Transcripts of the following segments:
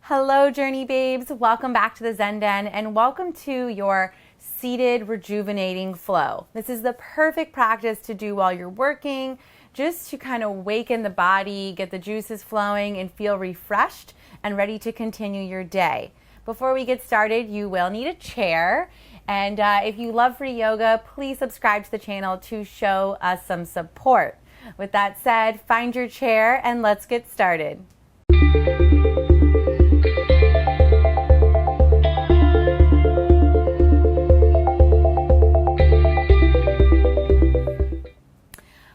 Hello, Journey Babes. Welcome back to the Zen Den and welcome to your seated rejuvenating flow. This is the perfect practice to do while you're working, just to kind of waken the body, get the juices flowing, and feel refreshed and ready to continue your day. Before we get started, you will need a chair. And if you love free yoga, please subscribe to the channel to show us some support. With that said, find your chair and let's get started.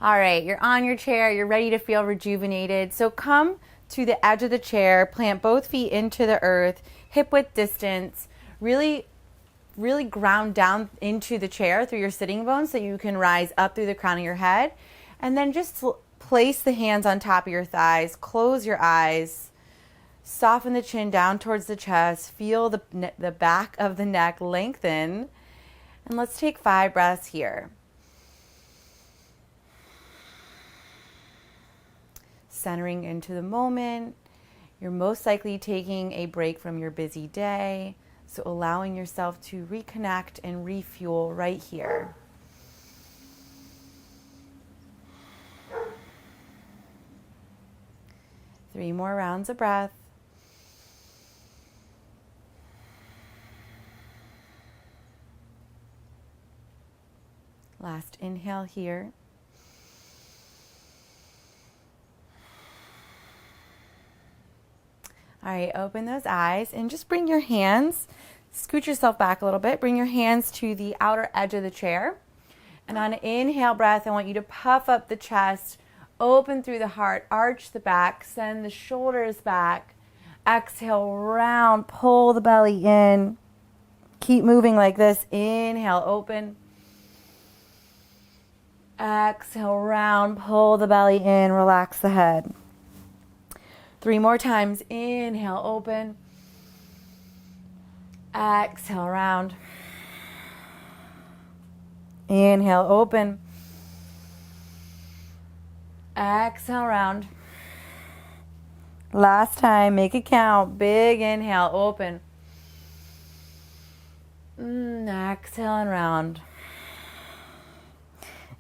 All right, you're on your chair, you're ready to feel rejuvenated. So come to the edge of the chair, plant both feet into the earth, hip width distance, really ground down into the chair through your sitting bones so you can rise up through the crown of your head. And then just place the hands on top of your thighs, close your eyes, soften the chin down towards the chest, feel the back of the neck lengthen. And let's take 5 breaths here. Centering into the moment. You're most likely taking a break from your busy day, so allowing yourself to reconnect and refuel right here. Three more rounds of breath. Last inhale here. All right, open those eyes and just bring your hands, scoot yourself back a little bit, bring your hands to the outer edge of the chair. And on an inhale breath, I want you to puff up the chest, open through the heart, arch the back, send the shoulders back. Exhale, round, pull the belly in. Keep moving like this. Inhale, open. Exhale, round, pull the belly in, relax the head. 3 more times. Inhale, open. Exhale, round. Inhale, open. Exhale, round. Last time, make it count. Big inhale, open. Exhale and round.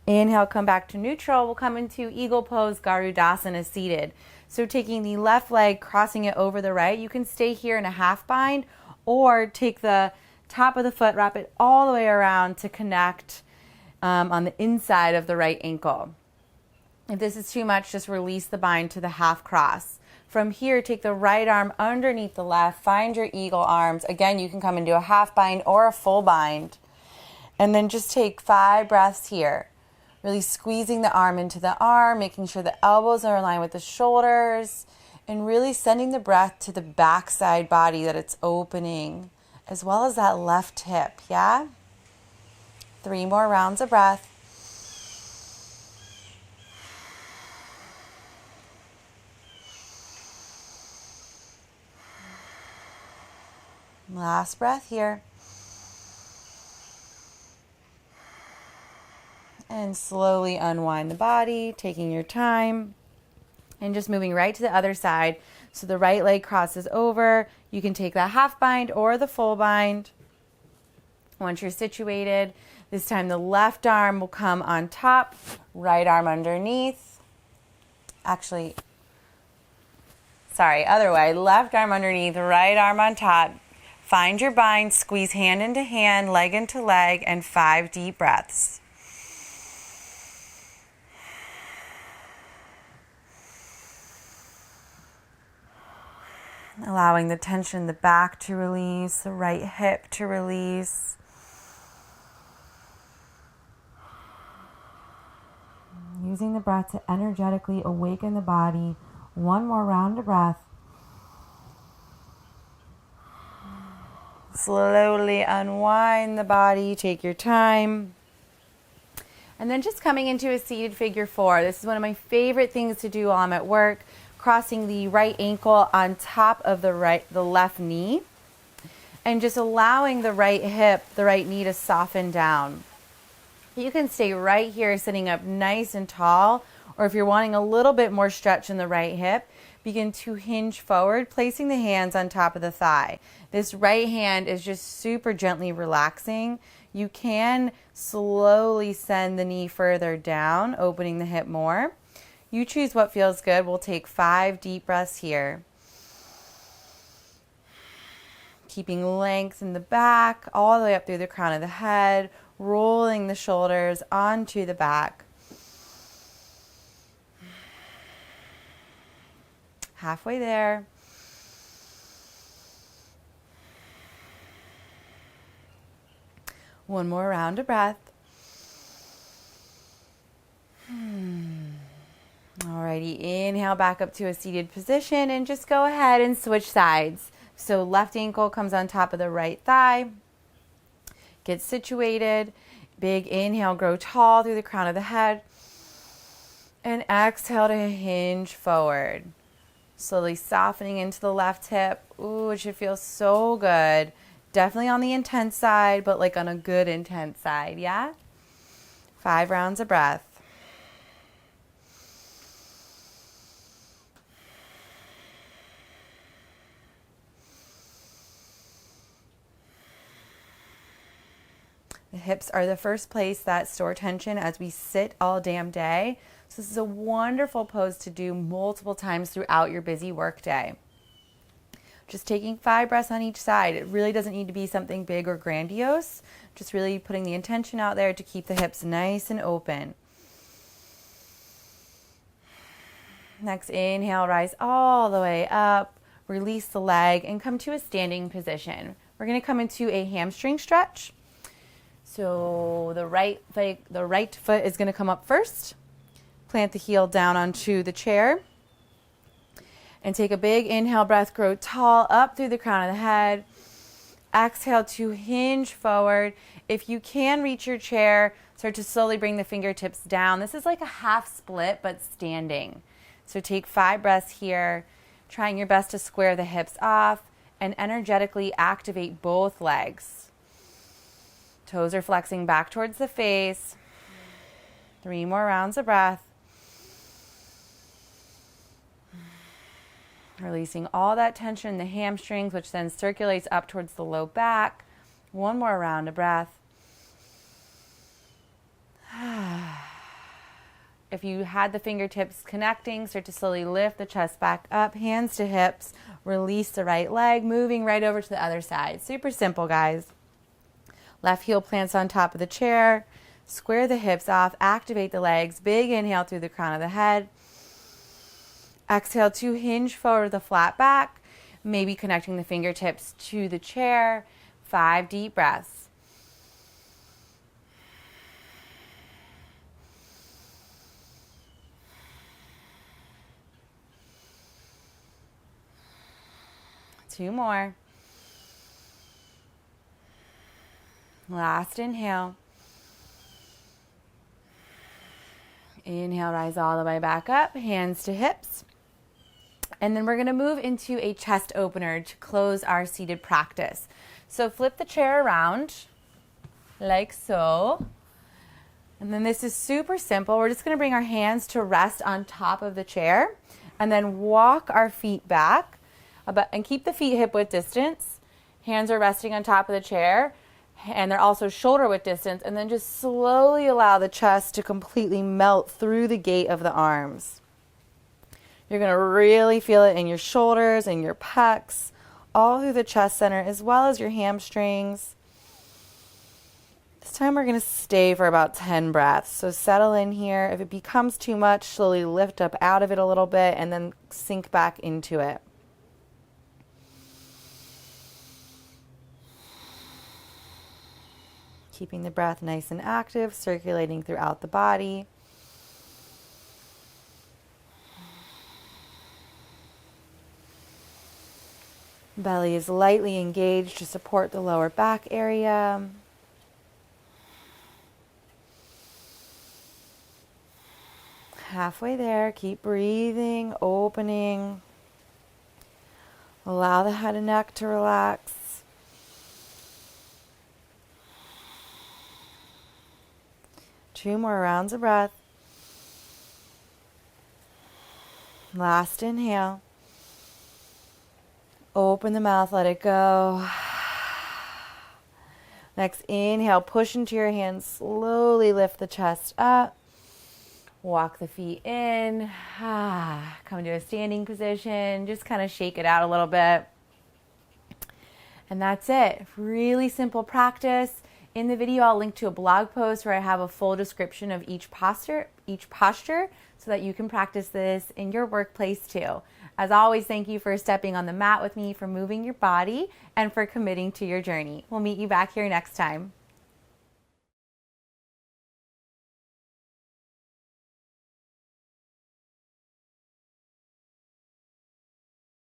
Inhale, come back to neutral. We'll come into eagle pose, Garudasana seated. So taking the left leg, crossing it over the right. You can stay here in a half bind or take the top of the foot, wrap it all the way around to connect on the inside of the right ankle. If this is too much, just release the bind to the half cross. From here, take the right arm underneath the left. Find your eagle arms. Again, you can come into a half bind or a full bind. And then just take 5 breaths here. Really squeezing the arm into the arm, making sure the elbows are aligned with the shoulders, and really sending the breath to the backside body that it's opening, as well as that left hip, yeah? 3 more rounds of breath. Last breath here. And slowly unwind the body, taking your time, and just moving right to the other side. So the right leg crosses over. You can take that half bind or the full bind. Once you're situated, this time the left arm will come on top, right arm underneath. Actually, sorry, other way. Left arm underneath, right arm on top. Find your bind, squeeze hand into hand, leg into leg, and 5 deep breaths. Allowing the tension in the back to release, the right hip to release. Using the breath to energetically awaken the body. 1 more round of breath. Slowly unwind the body, take your time. And then just coming into a seated figure 4. This is one of my favorite things to do while I'm at work. Crossing the right ankle on top of the left knee, and just allowing the right hip, the right knee to soften down. You can stay right here sitting up nice and tall, or if you're wanting a little bit more stretch in the right hip, begin to hinge forward, placing the hands on top of the thigh. This right hand is just super gently relaxing. You can slowly send the knee further down, opening the hip more. You choose what feels good. We'll take 5 deep breaths here. Keeping length in the back, all the way up through the crown of the head, rolling the shoulders onto the back. Halfway there. One more round of breath. Alrighty, inhale back up to a seated position and just go ahead and switch sides. So left ankle comes on top of the right thigh. Get situated. Big inhale, grow tall through the crown of the head. And exhale to hinge forward. Slowly softening into the left hip. Ooh, it should feel so good. Definitely on the intense side, but like on a good intense side, yeah? 5 rounds of breath. The hips are the first place that store tension as we sit all damn day. So this is a wonderful pose to do multiple times throughout your busy work day. Just taking 5 breaths on each side. It really doesn't need to be something big or grandiose. Just really putting the intention out there to keep the hips nice and open. Next inhale, rise all the way up. Release the leg and come to a standing position. We're going to come into a hamstring stretch. So the right foot is going to come up first. Plant the heel down onto the chair. And take a big inhale breath, grow tall up through the crown of the head. Exhale to hinge forward. If you can reach your chair, start to slowly bring the fingertips down. This is like a half split, but standing. So take 5 breaths here, trying your best to square the hips off and energetically activate both legs. Toes are flexing back towards the face. 3 more rounds of breath. Releasing all that tension in the hamstrings, which then circulates up towards the low back. 1 more round of breath. If you had the fingertips connecting, start to slowly lift the chest back up, hands to hips. Release the right leg, moving right over to the other side. Super simple, guys. Left heel plants on top of the chair. Square the hips off, activate the legs. Big inhale through the crown of the head. Exhale to hinge forward with a flat back, maybe connecting the fingertips to the chair. 5 deep breaths. Two more. Last inhale. Inhale, rise all the way back up, hands to hips. And then we're going to move into a chest opener to close our seated practice. So flip the chair around like so. And then this is super simple. We're just going to bring our hands to rest on top of the chair and then walk our feet back and keep the feet hip width distance. Hands are resting on top of the chair and they're also shoulder width distance. And then just slowly allow the chest to completely melt through the gate of the arms. You're going to really feel it in your shoulders and your pecs, all through the chest center, as well as your hamstrings. This time we're going to stay for about 10 breaths. So settle in here. If it becomes too much, slowly lift up out of it a little bit and then sink back into it. Keeping the breath nice and active, circulating throughout the body. Belly is lightly engaged to support the lower back area. Halfway there, keep breathing, opening. Allow the head and neck to relax. Two more rounds of breath. Last inhale. Open the mouth, let it go. Next, inhale, push into your hands, slowly lift the chest up. Walk the feet in. Come to a standing position. Just kind of shake it out a little bit. And that's it. Really simple practice. In the video, I'll link to a blog post where I have a full description of each posture, so that you can practice this in your workplace too. As always, thank you for stepping on the mat with me, for moving your body, and for committing to your journey. We'll meet you back here next time.